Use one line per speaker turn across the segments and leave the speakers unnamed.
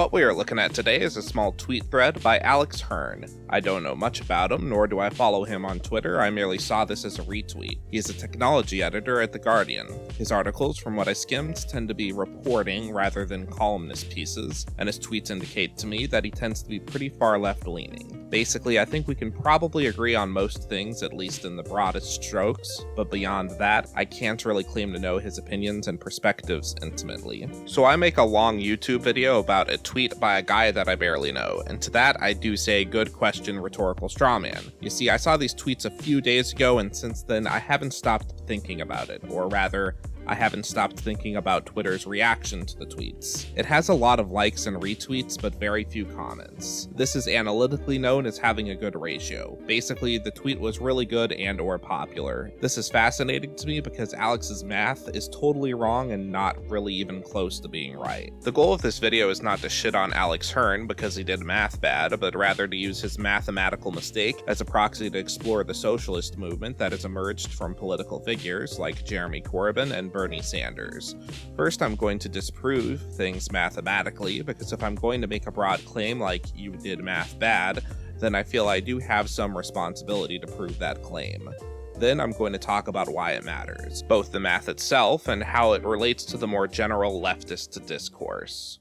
What we are looking at today is a small tweet thread by Alex Hearn. I don't know much about him, nor do I follow him on Twitter. I merely saw this as a retweet. He is a technology editor at The Guardian. His articles, from what I skimmed, tend to be reporting rather than columnist pieces, and his tweets indicate to me that he tends to be pretty far left-leaning. Basically, I think we can probably agree on most things, at least in the broadest strokes, but beyond that, I can't really claim to know his opinions and perspectives intimately. So I make a long YouTube video about a tweet by a guy that I barely know, and to that I do say good question rhetorical strawman. You see, I saw these tweets a few days ago, and since then I haven't stopped thinking about it, or rather, I haven't stopped thinking about Twitter's reaction to the tweets. It has a lot of likes and retweets, but very few comments. This is analytically known as having a good ratio. Basically, the tweet was really good and or popular. This is fascinating to me because Alex's math is totally wrong and not really even close to being right. The goal of this video is not to shit on Alex Hearn because he did math bad, but rather to use his mathematical mistake as a proxy to explore the socialist movement that has emerged from political figures like Jeremy Corbyn and Bernie Sanders. First, I'm going to disprove things mathematically, because if I'm going to make a broad claim like you did math bad, then I feel I do have some responsibility to prove that claim. Then I'm going to talk about why it matters, both the math itself and how it relates to the more general leftist discourse.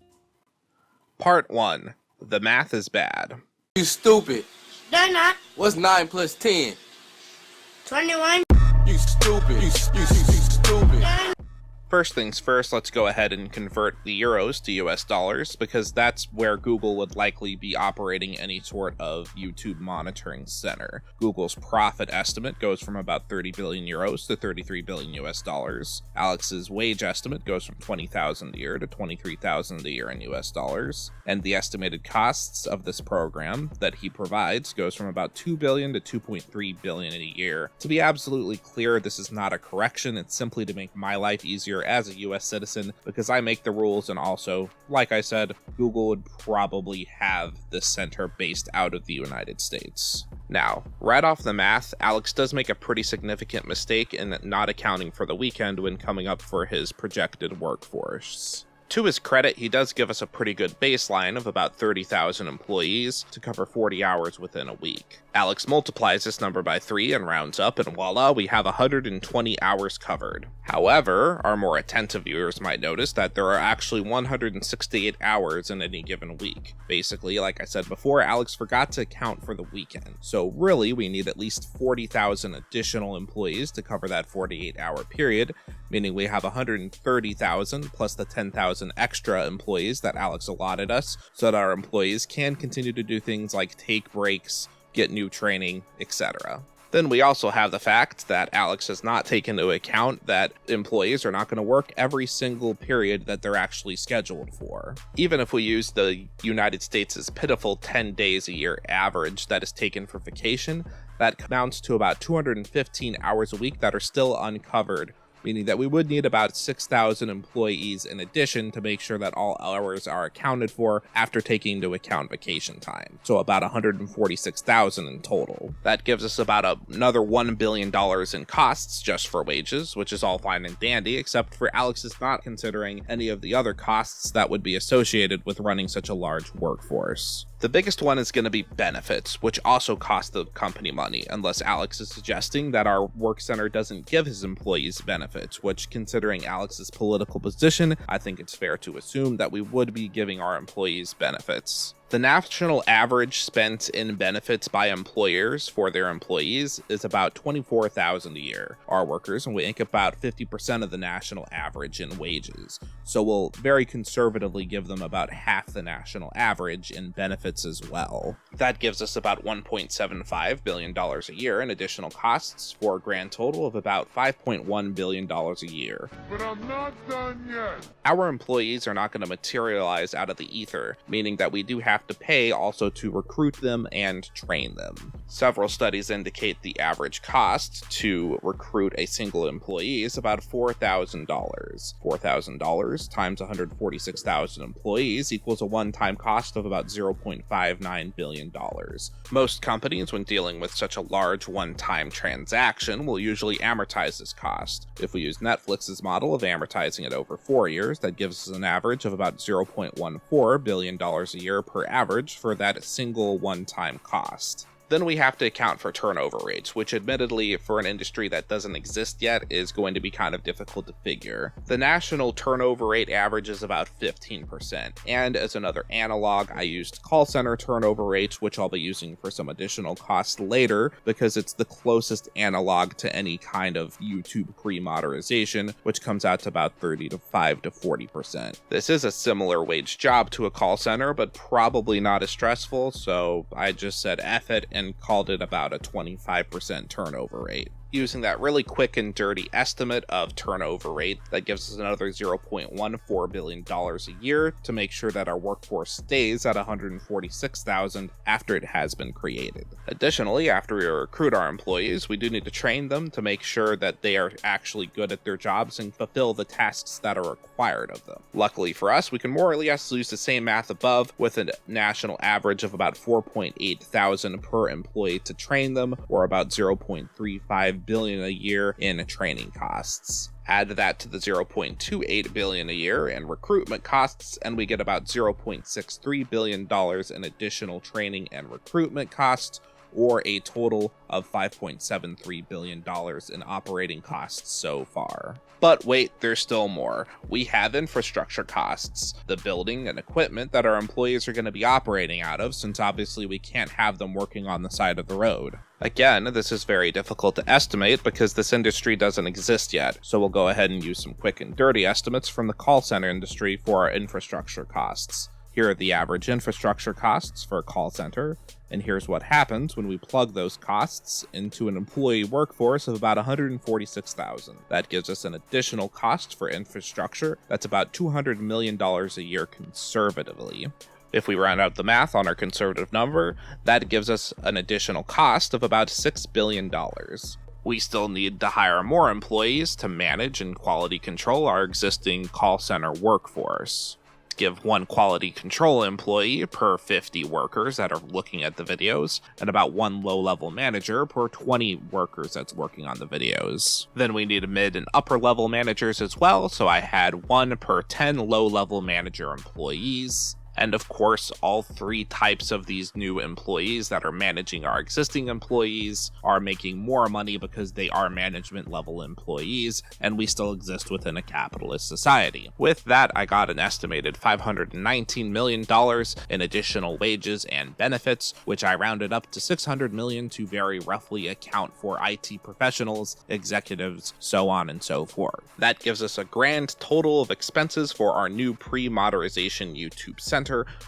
Part 1. The math is bad.
You stupid.
They're not.
What's 9 plus 10?
21.
You stupid. You stupid.
First things first, let's go ahead and convert the euros to US dollars, because that's where Google would likely be operating any sort of YouTube monitoring center. Google's profit estimate goes from about 30 billion euros to 33 billion US dollars. Alex's wage estimate goes from 20,000 a year to 23,000 a year in US dollars. And the estimated costs of this program that he provides goes from about 2 billion to 2.3 billion a year. To be absolutely clear, this is not a correction, it's simply to make my life easier as a US citizen, because I make the rules, and also, like I said, Google would probably have this center based out of the United States. Now, right off the math, Alex does make a pretty significant mistake in not accounting for the weekend when coming up for his projected workforce. To his credit, he does give us a pretty good baseline of about 30,000 employees to cover 40 hours within a week. Alex multiplies this number by 3 and rounds up, and voila, we have 120 hours covered. However, our more attentive viewers might notice that there are actually 168 hours in any given week. Basically, like I said before, Alex forgot to account for the weekend. So really, we need at least 40,000 additional employees to cover that 48-hour period, meaning we have 130,000 plus the 10,000 extra employees that Alex allotted us, so that our employees can continue to do things like take breaks, get new training, etc. Then we also have the fact that Alex has not taken into account that employees are not going to work every single period that they're actually scheduled for. Even if we use the United States' pitiful 10 days a year average that is taken for vacation, that amounts to about 215 hours a week that are still uncovered, meaning that we would need about 6,000 employees in addition to make sure that all hours are accounted for after taking into account vacation time. So about 146,000 in total. That gives us about another $1 billion in costs just for wages, which is all fine and dandy, except for Alex is not considering any of the other costs that would be associated with running such a large workforce. The biggest one is going to be benefits, which also cost the company money, unless Alex is suggesting that our work center doesn't give his employees benefits, which, considering Alex's political position, I think it's fair to assume that we would be giving our employees benefits. The national average spent in benefits by employers for their employees is about $24,000 a year. Our workers make about 50% of the national average in wages, so we'll very conservatively give them about half the national average in benefits as well. That gives us about $1.75 billion a year in additional costs, for a grand total of about $5.1 billion a year.
But I'm not done yet.
Our employees are not going to materialize out of the ether, meaning that we do have to pay also to recruit them and train them. Several studies indicate the average cost to recruit a single employee is about $4,000. $4,000 times 146,000 employees equals a one-time cost of about $0.59 billion. Most companies, when dealing with such a large one-time transaction, will usually amortize this cost. If we use Netflix's model of amortizing it over 4 years, that gives us an average of about $0.14 billion a year per average for that single one-time cost. Then we have to account for turnover rates, which admittedly, for an industry that doesn't exist yet, is going to be kind of difficult to figure. The national turnover rate averages about 15%, and as another analog, I used call center turnover rates, which I'll be using for some additional costs later, because it's the closest analog to any kind of YouTube pre-moderation, which comes out to about 35 to 40%. This is a similar wage job to a call center, but probably not as stressful, so I just said F it and called it about a 25% turnover rate. Using that really quick and dirty estimate of turnover rate, that gives us another $0.14 billion a year to make sure that our workforce stays at 146,000 after it has been created. Additionally, after we recruit our employees, we do need to train them to make sure that they are actually good at their jobs and fulfill the tasks that are required of them. Luckily for us, we can more or less use the same math above with a national average of about 4.8 thousand per employee to train them, or about 0.35 billion a year in training costs. Add that to the 0.28 billion a year in recruitment costs, and we get about $0.63 billion in additional training and recruitment costs, or a total of $5.73 billion in operating costs so far. But wait, there's still more. We have infrastructure costs, the building and equipment that our employees are going to be operating out of, since obviously we can't have them working on the side of the road. Again, this is very difficult to estimate because this industry doesn't exist yet, so we'll go ahead and use some quick and dirty estimates from the call center industry for our infrastructure costs. Here are the average infrastructure costs for a call center, and here's what happens when we plug those costs into an employee workforce of about 146,000. That gives us an additional cost for infrastructure that's about $200 million a year conservatively. If we round out the math on our conservative number, that gives us an additional cost of about $6 billion. We still need to hire more employees to manage and quality control our existing call center workforce. Give one quality control employee per 50 workers that are looking at the videos, and about one low-level manager per 20 workers that's working on the videos. Then we need mid and upper-level managers as well, so I had 1 per 10 low-level manager employees. And of course, all 3 types of these new employees that are managing our existing employees are making more money because they are management level employees, and we still exist within a capitalist society. With that, I got an estimated $519 million in additional wages and benefits, which I rounded up to $600 million to very roughly account for IT professionals, executives, so on and so forth. That gives us a grand total of expenses for our new pre-moderation YouTube center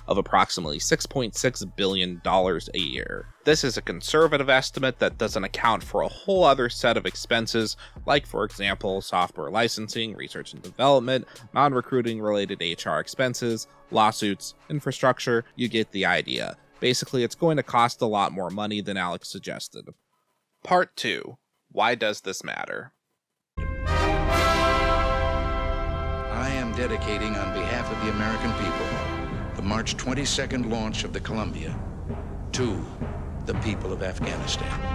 of approximately $6.6 billion a year. This is a conservative estimate that doesn't account for a whole other set of expenses, like for example, software licensing, research and development, non-recruiting related HR expenses, lawsuits, infrastructure. You get the idea. Basically, it's going to cost a lot more money than Alex suggested. Part 2. Why does this matter?
I am dedicating on behalf of the American people the March 22nd launch of the Columbia to the people of Afghanistan.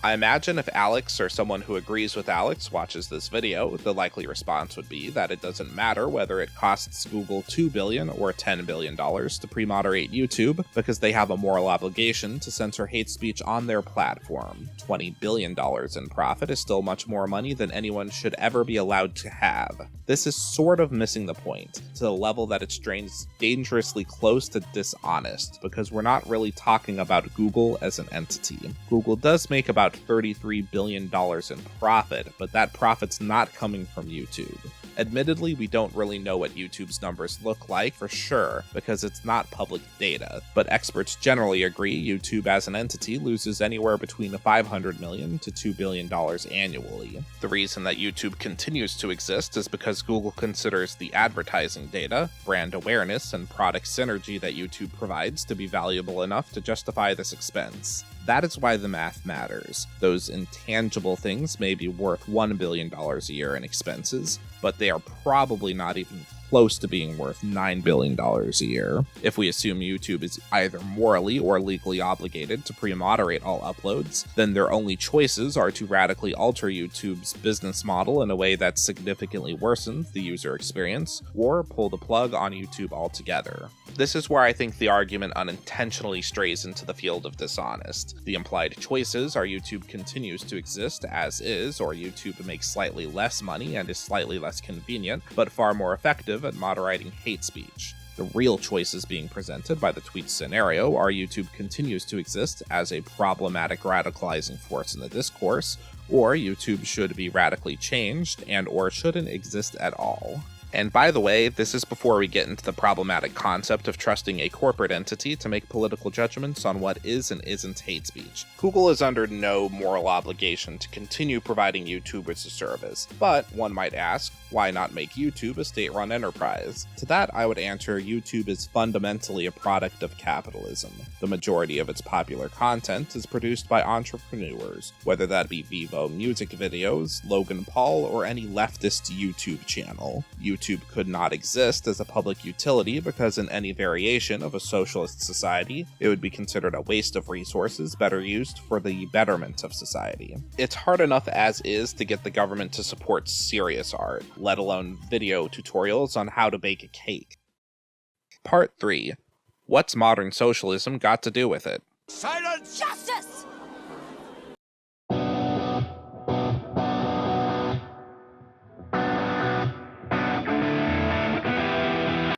I imagine if Alex or someone who agrees with Alex watches this video, the likely response would be that it doesn't matter whether it costs Google $2 billion or $10 billion to pre-moderate YouTube, because they have a moral obligation to censor hate speech on their platform. $20 billion in profit is still much more money than anyone should ever be allowed to have. This is sort of missing the point, to the level that it strains dangerously close to dishonest, because we're not really talking about Google as an entity. Google does make about $33 billion in profit, but that profit's not coming from YouTube. Admittedly, we don't really know what YouTube's numbers look like for sure, because it's not public data, but experts generally agree YouTube as an entity loses anywhere between $500 million to $2 billion annually. The reason that YouTube continues to exist is because Google considers the advertising data, brand awareness, and product synergy that YouTube provides to be valuable enough to justify this expense. That is why the math matters. Those intangible things may be worth $1 billion a year in expenses, but they are probably not even close to being worth $9 billion a year. If we assume YouTube is either morally or legally obligated to pre-moderate all uploads, then their only choices are to radically alter YouTube's business model in a way that significantly worsens the user experience, or pull the plug on YouTube altogether. This is where I think the argument unintentionally strays into the field of dishonest. The implied choices are YouTube continues to exist as is, or YouTube makes slightly less money and is slightly less convenient, but far more effective at moderating hate speech. The real choices being presented by the tweet scenario are YouTube continues to exist as a problematic radicalizing force in the discourse, or YouTube should be radically changed and or shouldn't exist at all. And by the way, this is before we get into the problematic concept of trusting a corporate entity to make political judgments on what is and isn't hate speech. Google is under no moral obligation to continue providing YouTube as a service, but one might ask, why not make YouTube a state-run enterprise? To that, I would answer YouTube is fundamentally a product of capitalism. The majority of its popular content is produced by entrepreneurs, whether that be Vivo music videos, Logan Paul, or any leftist YouTube channel. YouTube could not exist as a public utility because in any variation of a socialist society, it would be considered a waste of resources better used for the betterment of society. It's hard enough as is to get the government to support serious art, let alone video tutorials on how to bake a cake. Part 3. What's modern socialism got to do with it?
Silence!
Justice!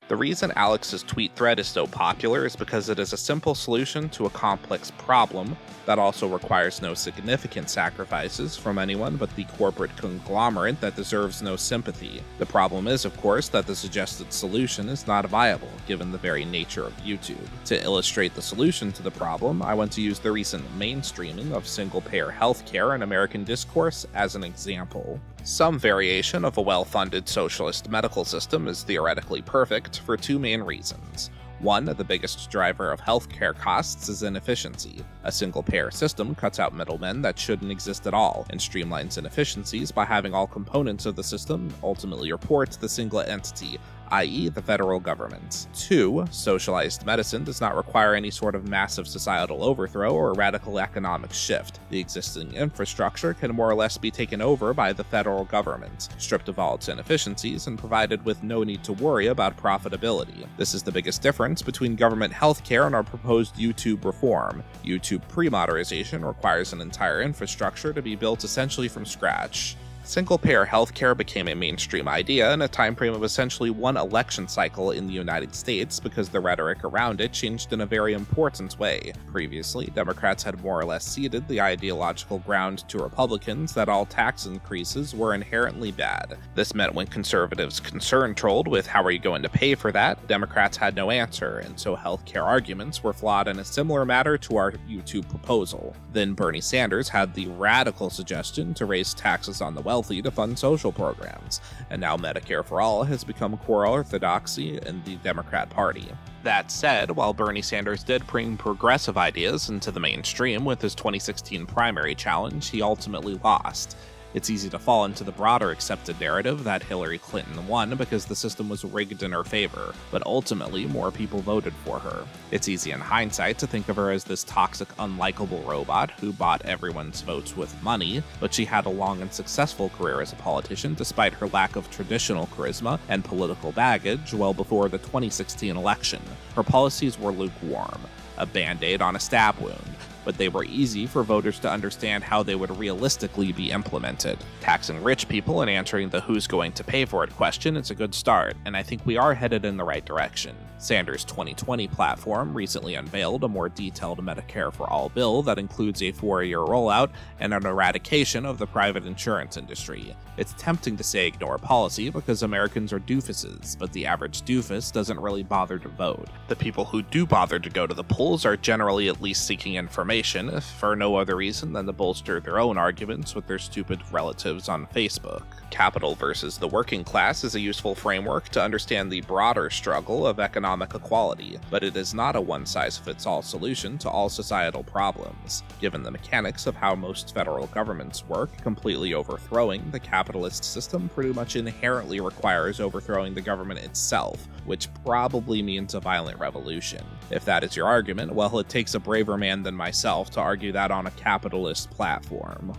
The reason Alex's tweet thread is so popular is because it is a simple solution to a complex problem that also requires no significant sacrifices from anyone but the corporate conglomerate that deserves no sympathy. The problem is, of course, that the suggested solution is not viable, given the very nature of YouTube. To illustrate the solution to the problem, I want to use the recent mainstreaming of single-payer healthcare in American discourse as an example. Some variation of a well-funded socialist medical system is theoretically perfect for two main reasons. One, the biggest driver of healthcare costs is inefficiency. A single-payer system cuts out middlemen that shouldn't exist at all, and streamlines inefficiencies by having all components of the system ultimately report to the single entity, i.e. the federal government. 2. Socialized medicine does not require any sort of massive societal overthrow or radical economic shift. The existing infrastructure can more or less be taken over by the federal government, stripped of all its inefficiencies and provided with no need to worry about profitability. This is the biggest difference between government healthcare and our proposed YouTube reform. YouTube pre-modernization requires an entire infrastructure to be built essentially from scratch. Single-payer healthcare became a mainstream idea in a time frame of essentially one election cycle in the United States because the rhetoric around it changed in a very important way. Previously, Democrats had more or less ceded the ideological ground to Republicans that all tax increases were inherently bad. This meant when conservatives concern trolled with how are you going to pay for that, Democrats had no answer, and so healthcare arguments were flawed in a similar manner to our YouTube proposal. Then Bernie Sanders had the radical suggestion to raise taxes on the wealthy to fund social programs, and now Medicare for All has become core orthodoxy in the Democrat Party. That said, while Bernie Sanders did bring progressive ideas into the mainstream with his 2016 primary challenge, he ultimately lost. It's easy to fall into the broader accepted narrative that Hillary Clinton won because the system was rigged in her favor, but ultimately more people voted for her. It's easy in hindsight to think of her as this toxic, unlikable robot who bought everyone's votes with money, but she had a long and successful career as a politician despite her lack of traditional charisma and political baggage well before the 2016 election. Her policies were lukewarm, a band-aid on a stab wound, but they were easy for voters to understand how they would realistically be implemented. Taxing rich people and answering the who's going to pay for it question is a good start, and I think we are headed in the right direction. Sanders' 2020 platform recently unveiled a more detailed Medicare for All bill that includes a 4-year rollout and an eradication of the private insurance industry. It's tempting to say ignore policy because Americans are doofuses, but the average doofus doesn't really bother to vote. The people who do bother to go to the polls are generally at least seeking information, if for no other reason than to bolster their own arguments with their stupid relatives on Facebook. Capital versus the working class is a useful framework to understand the broader struggle of economic equality, but it is not a one-size-fits-all solution to all societal problems. Given the mechanics of how most federal governments work, completely overthrowing the capitalist system pretty much inherently requires overthrowing the government itself, which probably means a violent revolution. If that is your argument, well, it takes a braver man than myself to argue that on a capitalist platform.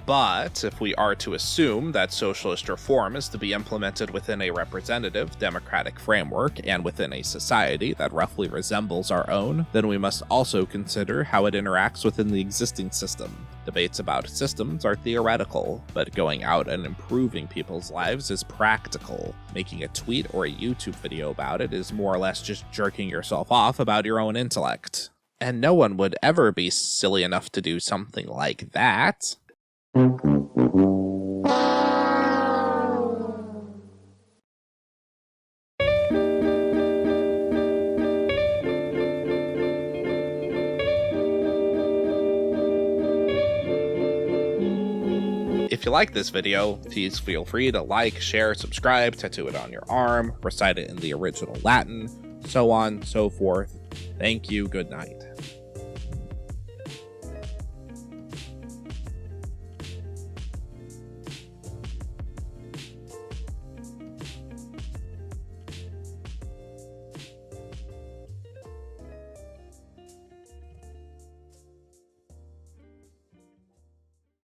But if we are to assume that socialist reform is to be implemented within a representative democratic framework and within a society that roughly resembles our own, then we must also consider how it interacts within the existing system. Debates about systems are theoretical, but going out and improving people's lives is practical. Making a tweet or a YouTube video about it is more or less just jerking yourself off about your own intellect. And no one would ever be silly enough to do something like that. If you like this video, please feel free to like, share, subscribe, tattoo it on your arm, recite it in the original Latin, so on, so forth. Thank you, good night.